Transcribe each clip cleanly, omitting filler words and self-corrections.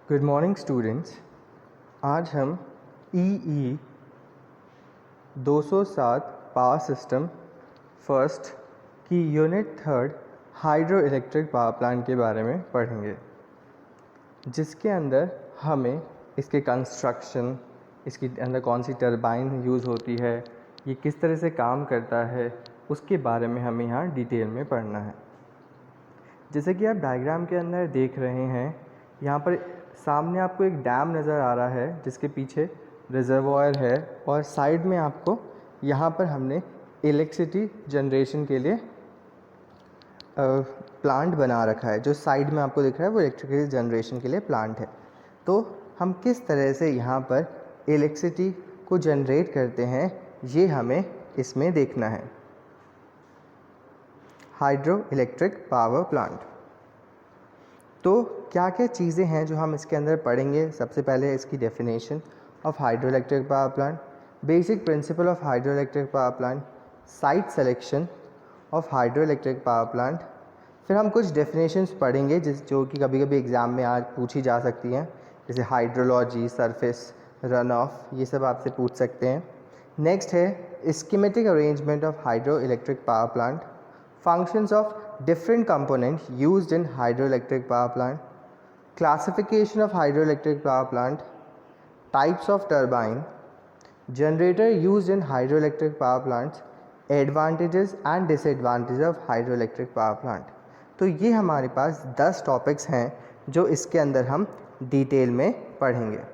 Good morning students. आज हम EE 207 power system first की unit third hydro electric power plant के बारे में पढ़ेंगे, जिसके अंदर हमें इसके कंस्ट्रक्शन, इसके अंदर कौन सी टरबाइन यूज़ होती है, ये किस तरह से काम करता है, उसके बारे में हमें यहाँ डिटेल में पढ़ना है। जैसे कि आप डायग्राम के अंदर देख रहे हैं, यहाँ पर सामने आपको एक डैम नज़र आ रहा है जिसके पीछे रिजर्वॉयर है, और साइड में आपको यहाँ पर हमने इलेक्ट्रिसिटी जनरेशन के लिए प्लांट बना रखा है। जो साइड में आपको दिख रहा है वो इलेक्ट्रिसिटी जनरेशन के लिए प्लांट है। तो हम किस तरह से यहाँ पर इलेक्ट्रिसिटी को जनरेट करते हैं, ये हमें इसमें देखना है। हाइड्रो इलेक्ट्रिक पावर प्लांट, तो क्या क्या चीज़ें हैं जो हम इसके अंदर पढ़ेंगे। सबसे पहले इसकी definition of hydro electric power plant, basic principle of hydro electric power plant, site selection of hydro electric power plant. फिर हम कुछ डेफिनेशंस पढ़ेंगे जो कि कभी कभी एग्ज़ाम में आज पूछी जा सकती हैं, जैसे हाइड्रोलॉजी, सरफेस रन ऑफ, ये सब आपसे पूछ सकते हैं। नेक्स्ट है schematic arrangement of hydro electric power plant, functions of different components used in hydroelectric power plant, classification of hydroelectric power plant, types of turbine, generator used in hydroelectric power plants, advantages and disadvantages of hydroelectric power plant। तो ये हमारे पास 10 topics हैं जो इसके अंदर हम detail में पढ़ेंगे।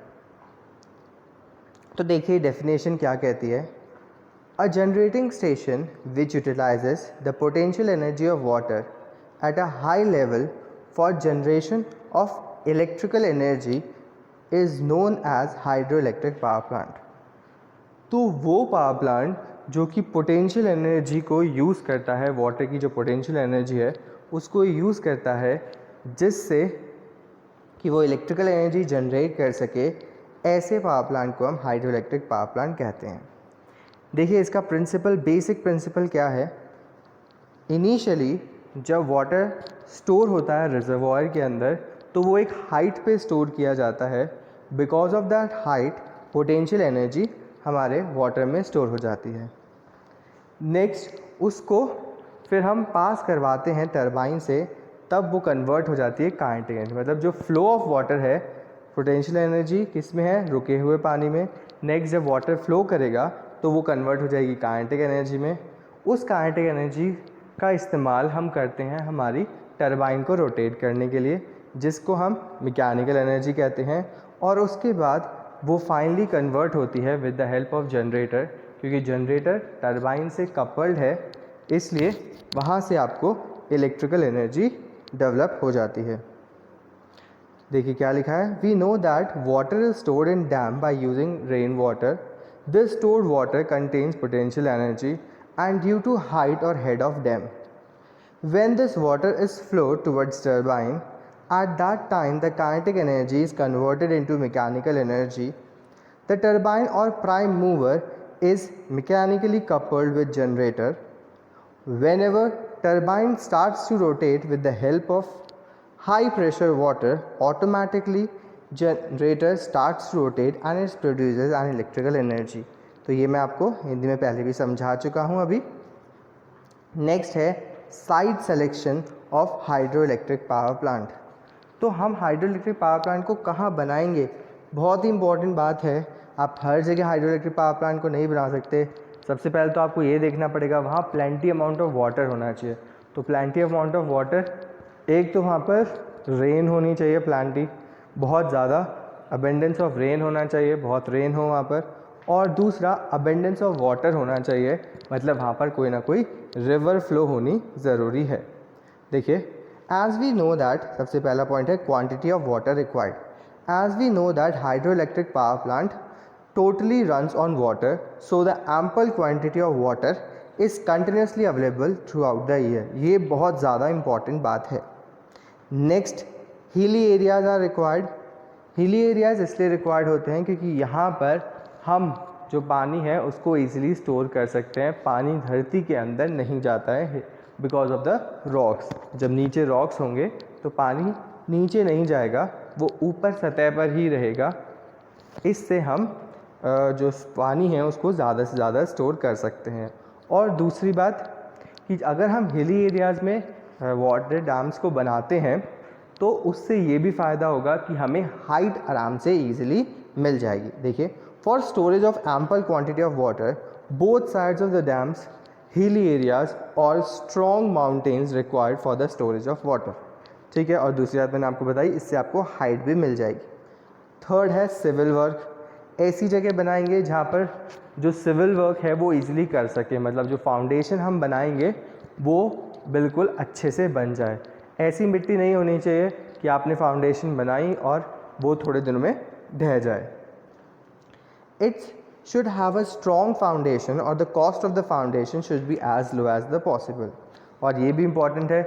तो देखिए डेफिनेशन क्या कहती है। A generating station which utilizes the potential energy of water at a high level for generation of electrical energy is known as hydroelectric power plant। तो वो पावर प्लांट जो कि पोटेंशियल एनर्जी को यूज़ करता है, वाटर की जो potential energy है उसको यूज़ करता है जिससे कि वो इलेक्ट्रिकल एनर्जी जनरेट कर सके, ऐसे पावर प्लांट को हम हाइड्रोइलेक्ट्रिक पावर प्लांट कहते हैं। देखिए इसका प्रिंसिपल, बेसिक प्रिंसिपल क्या है। इनिशियली जब वाटर स्टोर होता है रिजर्वॉयर के अंदर, तो वो एक हाइट पे स्टोर किया जाता है। Because of that height potential energy हमारे वाटर में स्टोर हो जाती है। नेक्स्ट उसको फिर हम पास करवाते हैं टरबाइन से, तब वो कन्वर्ट हो जाती है काइनेटिक एनर्जी। मतलब जो फ्लो ऑफ वाटर है, पोटेंशियल एनर्जी किस में है, रुके हुए पानी में। नेक्स्ट जब वाटर फ्लो करेगा तो वो कन्वर्ट हो जाएगी काइनेटिक एनर्जी में। उस काइनेटिक एनर्जी का इस्तेमाल हम करते हैं हमारी टरबाइन को रोटेट करने के लिए, जिसको हम मैकेनिकल एनर्जी कहते हैं। और उसके बाद वो फाइनली कन्वर्ट होती है with the help of generator, क्योंकि जनरेटर टरबाइन से कपल्ड है, इसलिए वहाँ से आपको इलेक्ट्रिकल एनर्जी डेवलप हो जाती है। देखिए क्या लिखा है। We know that water is stored in dam by using rain water. This stored water contains potential energy and due to height or head of dam. When this water is flowed towards turbine, at that time the kinetic energy is converted into mechanical energy. The turbine or prime mover is mechanically coupled with generator. Whenever turbine starts to rotate with the help of high pressure water, automatically generator starts to rotate and it produces an electrical energy. तो ये मैं आपको हिंदी में पहले भी समझा चुका हूँ अभी। नेक्स्ट है site selection of hydro electric power plant. तो हम हाइड्रो इलेक्ट्रिक पावर प्लांट को कहाँ बनाएंगे, बहुत ही इंपॉर्टेंट बात है। आप हर जगह हाइड्रो इलेक्ट्रिक पावर प्लांट को नहीं बना सकते। सबसे पहले तो आपको ये देखना पड़ेगा वहाँ प्लेंटी अमाउंट ऑफ वाटर होना चाहिए। तो प्लेंटी अमाउंट ऑफ वाटर, एक तो वहाँ पर रेन होनी चाहिए, प्लेंटी बहुत ज़्यादा अबेंडेंस ऑफ रेन होना चाहिए, बहुत रेन हो वहाँ पर। और दूसरा अबेंडेंस ऑफ वाटर होना चाहिए, मतलब वहाँ पर कोई ना कोई रिवर फ्लो होनी ज़रूरी है। देखिए एज वी नो दैट, सबसे पहला पॉइंट है quantity of water required. As we know that hydro electric power plant totally runs on water, so the ample quantity of water is continuously available throughout the year. ये बहुत ज़्यादा important बात है। Next, hilly areas are required. Hilly areas इसलिए required होते हैं क्योंकि यहाँ पर हम जो पानी है उसको ईजिली स्टोर कर सकते हैं। पानी धरती के अंदर नहीं जाता है बिकॉज ऑफ द रॉक्स। जब नीचे रॉक्स होंगे तो पानी नीचे नहीं जाएगा, वो ऊपर सतह पर ही रहेगा। इससे हम जो पानी है उसको ज़्यादा से ज़्यादा स्टोर कर सकते हैं। और दूसरी बात कि अगर हम हिली एरियाज़ में वाटर डैम्स को बनाते हैं तो उससे ये भी फ़ायदा होगा कि हमें हाइट आराम से ईजिली मिल जाएगी। देखिए, for storage of ample quantity of water both sides of the dams, hilly areas और strong mountains required for the storage of water. ठीक है, और दूसरी बात मैंने आपको बताई, इससे आपको हाइट भी मिल जाएगी। थर्ड है सिविल वर्क। ऐसी जगह बनाएंगे जहाँ पर जो सिविल वर्क है वो ईजिली कर सके, मतलब जो फाउंडेशन हम बनाएंगे वो बिल्कुल अच्छे से बन जाए। ऐसी मिट्टी नहीं होनी चाहिए कि आपने फाउंडेशन बनाई और वो थोड़े दिनों में ढह जाए। It's should have a strong foundation or the cost of the foundation should be as low as the possible। और ये भी इम्पॉर्टेंट है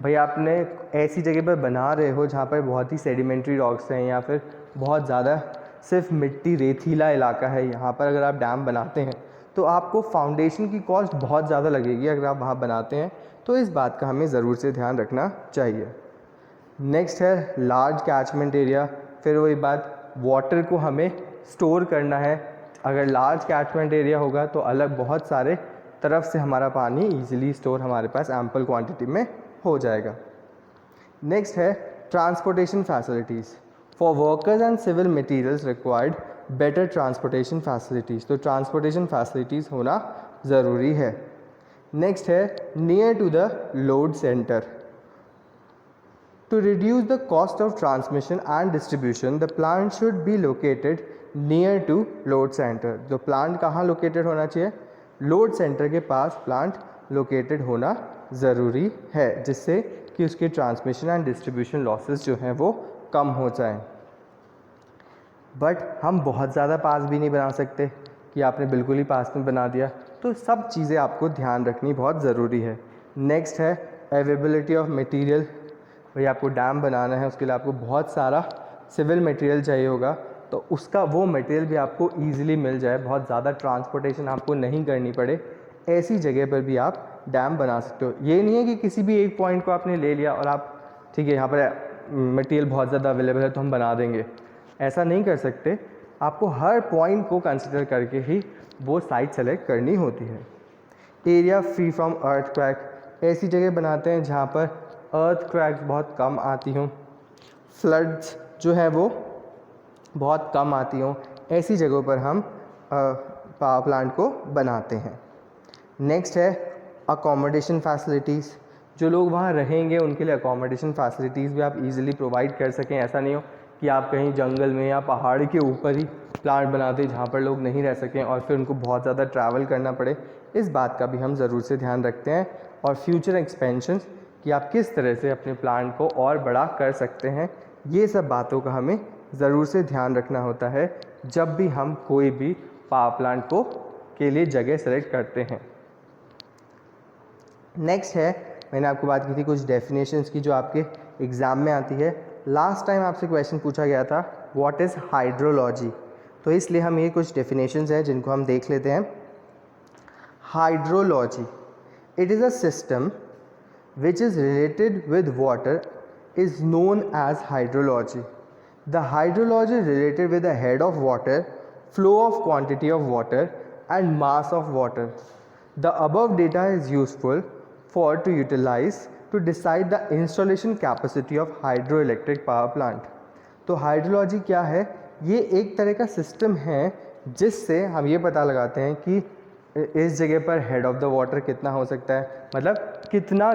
भाई, आपने ऐसी जगह पर बना रहे हो जहाँ पर बहुत ही सेडिमेंट्री रॉक्स हैं या फिर बहुत ज़्यादा सिर्फ मिट्टी रेतीला इलाका है, यहाँ पर अगर आप डैम बनाते हैं तो आपको फाउंडेशन की कॉस्ट बहुत ज़्यादा लगेगी अगर आप वहाँ बनाते हैं, तो इस बात का हमें ज़रूर से ध्यान रखना चाहिए। नेक्स्ट है लार्ज कैचमेंट एरिया। फिर वही बात, वाटर को हमें स्टोर करना है। अगर लार्ज कैचमेंट एरिया होगा तो अलग बहुत सारे तरफ से हमारा पानी इजीली स्टोर हमारे पास एम्पल क्वांटिटी में हो जाएगा। नेक्स्ट है transportation facilities. For workers and civil materials required better transportation facilities. तो ट्रांसपोर्टेशन फैसिलिटीज़ होना ज़रूरी है। नेक्स्ट है near to the load centre. To reduce the cost of transmission and distribution, the plant should be located near to load center। तो plant कहाँ located होना चाहिए? Load centre के पास प्लांट लोकेटेड होना ज़रूरी है, जिससे कि उसके ट्रांसमिशन एंड डिस्ट्रीब्यूशन लॉसेस जो हैं वो कम हो जाएं। बट हम बहुत ज़्यादा पास भी नहीं बना सकते कि आपने बिल्कुल ही पास में बना दिया, तो सब चीज़ें आपको ध्यान रखनी बहुत ज़रूरी है। नेक्स्ट है अवेलेबिलिटी ऑफ मटेरियल। भाई आपको डैम बनाना है, उसके लिए आपको बहुत सारा सिविल मटेरियल चाहिए होगा, तो उसका वो मटेरियल भी आपको ईजिली मिल जाए, बहुत ज़्यादा ट्रांसपोर्टेशन आपको नहीं करनी पड़े, ऐसी जगह पर भी आप डैम बना सकते हो। ये नहीं है कि किसी भी एक पॉइंट को आपने ले लिया और आप ठीक है यहाँ पर मटेरियल बहुत ज़्यादा अवेलेबल है तो हम बना देंगे, ऐसा नहीं कर सकते। आपको हर पॉइंट को कंसिडर करके ही वो साइट सेलेक्ट करनी होती है। Area free from earthquake. ऐसी जगह बनाते हैं जहाँ पर अर्थक्वेक्स बहुत कम आती हों, फ्लड्स जो है वो बहुत कम आती हों, ऐसी जगहों पर हम पावर प्लांट को बनाते हैं। नेक्स्ट है अकोमोडेशन फैसिलिटीज़। जो लोग वहाँ रहेंगे उनके लिए अकोमोडेशन फैसिलिटीज़ भी आप इजीली प्रोवाइड कर सकें। ऐसा नहीं हो कि आप कहीं जंगल में या पहाड़ के ऊपर ही प्लांट बनाते जहाँ पर लोग नहीं रह सकें और फिर उनको बहुत ज़्यादा ट्रैवल करना पड़े। इस बात का भी हम ज़रूर से ध्यान रखते हैं। और फ्यूचर एक्सपेंशन कि आप किस तरह से अपने प्लांट को और बड़ा कर सकते हैं, ये सब बातों का हमें ज़रूर से ध्यान रखना होता है जब भी हम कोई भी पावर प्लांट को के लिए जगह सेलेक्ट करते हैं। नेक्स्ट है, मैंने आपको बात की थी कुछ डेफिनेशंस की जो आपके एग्ज़ाम में आती है। लास्ट टाइम आपसे क्वेश्चन पूछा गया था व्हाट इज़ हाइड्रोलॉजी, तो इसलिए हम ये कुछ डेफिनेशंस हैं जिनको हम देख लेते हैं। Hydrology, it is a system which is related with water is known as hydrology. The hydrology is related with the head of water, flow of quantity of water and mass of water. The above data is useful for to utilize to decide the installation capacity of hydroelectric power plant. तो hydrology क्या है? ये एक तरह का system है जिससे हम ये पता लगाते हैं कि इस जगह पर हेड ऑफ द वाटर कितना हो सकता है, मतलब कितना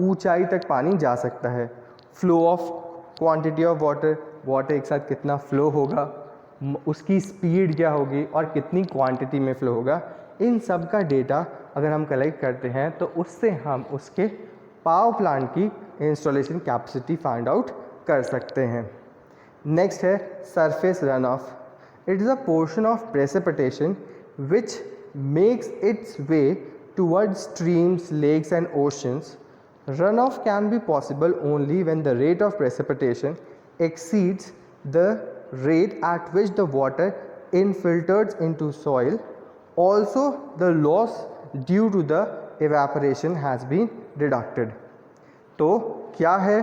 ऊंचाई तक पानी जा सकता है। Flow of quantity of water, water एक साथ कितना फ्लो होगा, उसकी स्पीड क्या होगी और कितनी क्वांटिटी में फ्लो होगा, इन सब का डेटा अगर हम कलेक्ट करते हैं तो उससे हम उसके पावर प्लांट की इंस्टॉलेशन कैपेसिटी फाइंड आउट कर सकते हैं। नेक्स्ट है surface run of. It is a portion of precipitation which makes its way towards streams, lakes and oceans. Runoff can be possible only when the rate of precipitation exceeds the rate at which the water infiltrates into soil. Also, the loss due to the evaporation has been deducted. तो क्या है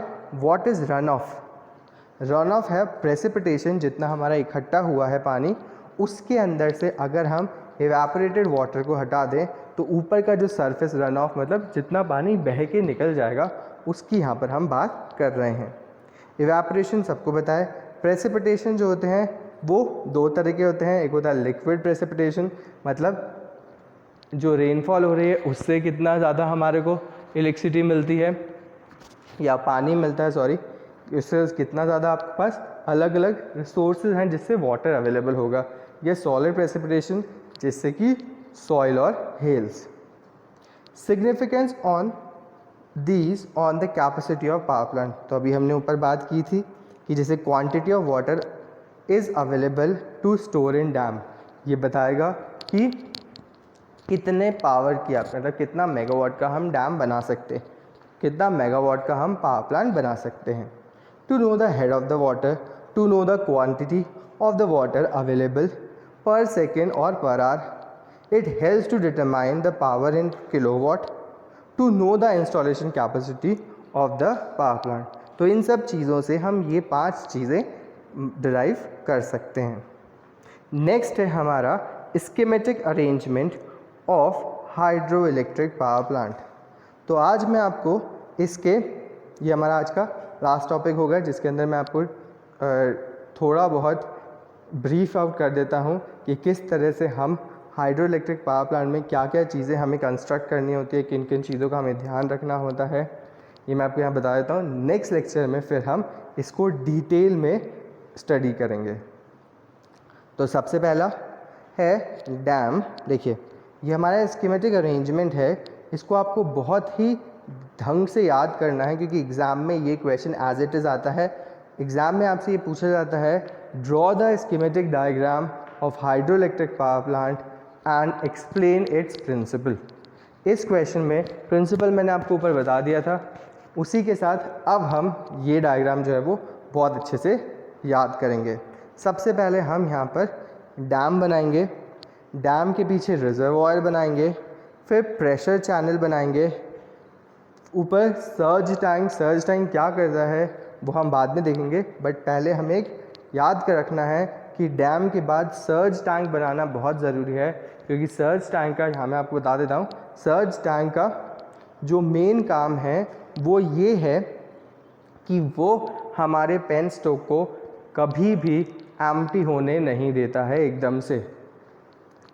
what is runoff? Run of है precipitation, जितना हमारा इकट्ठा हुआ है पानी उसके अंदर से अगर हम एवेपोरेटेड वाटर को हटा दें तो ऊपर का जो सरफेस रन ऑफ मतलब जितना पानी बह के निकल जाएगा उसकी यहाँ पर हम बात कर रहे हैं। इवेपोरेशन सबको पता है। प्रेसिपिटेशन जो होते हैं वो दो तरह के होते हैं, एक होता है लिक्विड प्रेसिपिटेशन, मतलब जो रेनफॉल हो रही है उससे कितना ज़्यादा हमारे को इलेक्ट्रिसिटी मिलती है या पानी मिलता है, सॉरी, इससे कितना ज़्यादा आपके पास अलग अलग रिसोर्सेज हैं जिससे वाटर अवेलेबल होगा। यह सॉलिड प्रेसिपिटेशन जिससे कि सॉइल और हेल्स। Significance on these on the capacity of power plant, तो अभी हमने ऊपर बात की थी कि जैसे quantity of water is available to store in dam, ये बताएगा कि कितने पावर की मतलब कितना मेगावाट का हम डैम बना सकते हैं, कितना मेगावाट का हम पावर प्लांट बना सकते हैं। To know the head of the water, to know the quantity of the water available per second और per hour, it helps to determine the power in kilowatt, to know the installation capacity of the power plant. तो इन सब चीज़ों से हम ये 5 चीज़ें derive कर सकते हैं। नेक्स्ट है हमारा schematic arrangement of hydro electric power plant. तो आज मैं आपको ये हमारा आज का लास्ट टॉपिक होगा जिसके अंदर मैं आपको थोड़ा बहुत ब्रीफ आउट कर देता हूँ कि किस तरह से हम हाइड्रो इलेक्ट्रिक पावर प्लांट में क्या क्या चीज़ें हमें कंस्ट्रक्ट करनी होती है, किन किन चीज़ों का हमें ध्यान रखना होता है, ये मैं आपको यहाँ बता देता हूँ। नेक्स्ट लेक्चर में फिर हम इसको डिटेल में स्टडी करेंगे। तो सबसे पहला है डैम। देखिए ये हमारा स्कीमेटिक अरेंजमेंट है, इसको आपको बहुत ही ढंग से याद करना है क्योंकि एग्ज़ाम में ये क्वेश्चन एज इट इज़ आता है। एग्ज़ाम में आपसे ये पूछा जाता है draw the schematic diagram of hydro electric power plant and explain its principle. इस क्वेश्चन में प्रिंसिपल मैंने आपको ऊपर बता दिया था, उसी के साथ अब हम ये डायग्राम जो है वो बहुत अच्छे से याद करेंगे। सबसे पहले हम यहाँ पर डैम बनाएंगे, डैम के पीछे रिजर्वॉयर बनाएंगे, फिर प्रेशर चैनल बनाएंगे, ऊपर सर्ज टैंक क्या करता है वो हम बाद में देखेंगे, बट पहले हमें एक याद कर रखना है कि डैम के बाद सर्ज टैंक बनाना बहुत ज़रूरी है क्योंकि सर्ज टैंक का यहाँ मैं आपको बता देता हूँ, सर्ज टैंक का जो मेन काम है वो ये है कि वो हमारे पेन स्टॉक को कभी भी एम्प्टी होने नहीं देता है एकदम से,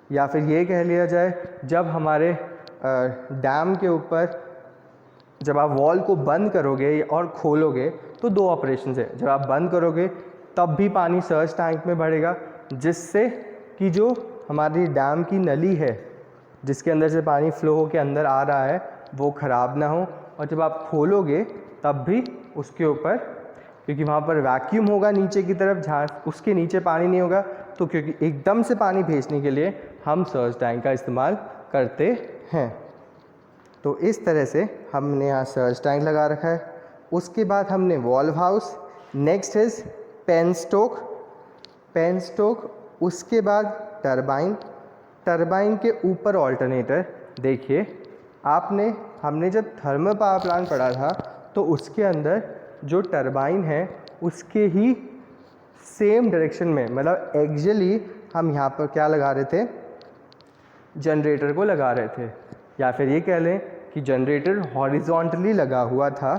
या फिर ये कह लिया जाए जब हमारे डैम के ऊपर जब आप वॉल को बंद करोगे और खोलोगे तो 2 ऑपरेशन है। जब आप बंद करोगे तब भी पानी सर्ज टैंक में बढ़ेगा जिससे कि जो हमारी डैम की नली है जिसके अंदर से पानी फ्लो होकर अंदर आ रहा है वो ख़राब ना हो, और जब आप खोलोगे तब भी उसके ऊपर, क्योंकि वहाँ पर वैक्यूम होगा नीचे की तरफ जहाँ उसके नीचे पानी नहीं होगा, तो क्योंकि एकदम से पानी भेजने के लिए हम सर्ज टैंक का इस्तेमाल करते हैं। तो इस तरह से हमने यहाँ सर्ज टैंक लगा रखा है। उसके बाद हमने valve house, next is penstock, उसके बाद टरबाइन के ऊपर ऑल्टरनेटर। देखिए हमने जब थर्मल पावर प्लांट पढ़ा था तो उसके अंदर जो टरबाइन है उसके ही सेम डायरेक्शन में, मतलब एक्चुअली हम यहाँ पर क्या लगा रहे थे, जनरेटर को लगा रहे थे, या फिर ये कह लें कि जनरेटर हॉरिजॉन्टली लगा हुआ था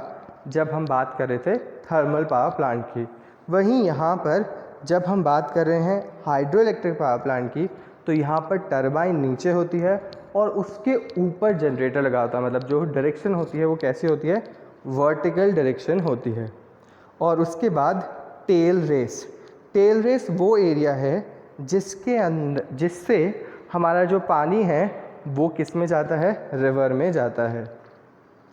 जब हम बात कर रहे थे थर्मल पावर प्लांट की। वहीं यहाँ पर जब हम बात कर रहे हैं हाइड्रो इलेक्ट्रिक पावर प्लांट की तो यहाँ पर टरबाइन नीचे होती है और उसके ऊपर जनरेटर लगा होता है, मतलब जो डायरेक्शन होती है वो कैसी होती है, वर्टिकल डायरेक्शन होती है। और उसके बाद टेल रेस वो एरिया है जिससे हमारा जो पानी है वो किस में जाता है, रिवर में जाता है।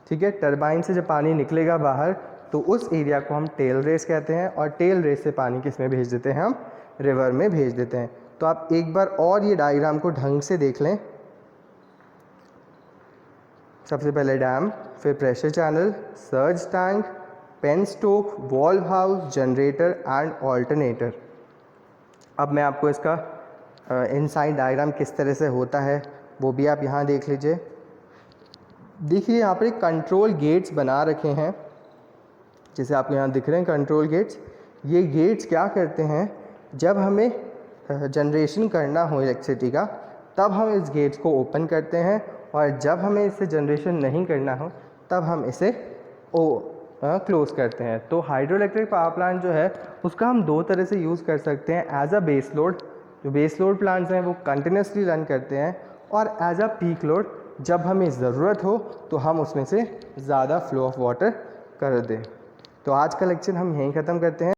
ठीक है, टरबाइन से जब पानी निकलेगा बाहर तो उस एरिया को हम टेल रेस कहते हैं, और टेल रेस से पानी किस में भेज देते हैं, हम रिवर में भेज देते हैं। तो आप एक बार और ये डायग्राम को ढंग से देख लें। सबसे पहले डैम, फिर pressure channel, surge tank, penstock, valve house, generator and alternator. अब मैं आपको इसका इनसाइड डायग्राम किस तरह से होता है वो भी आप यहाँ देख लीजिए। देखिए यहाँ पर कंट्रोल गेट्स बना रखे हैं, जैसे आपको यहाँ दिख रहे हैं कंट्रोल गेट्स। ये गेट्स क्या करते हैं, जब हमें जनरेशन करना हो इलेक्ट्रिसिटी का तब हम इस गेट्स को ओपन करते हैं, और जब हमें इसे जनरेशन नहीं करना हो तब हम इसे क्लोज़ करते हैं। तो हाइड्रो इलेक्ट्रिक पावर प्लांट जो है उसका हम दो तरह से यूज़ कर सकते हैं। एज अ बेस लोड, जो बेस लोड प्लांट्स हैं वो कंटिन्यूसली रन करते हैं, और एज अ पीक लोड, जब हमें ज़रूरत हो तो हम उसमें से ज़्यादा फ्लो ऑफ वाटर कर दें। तो आज का लेक्चर हम यहीं ख़त्म करते हैं।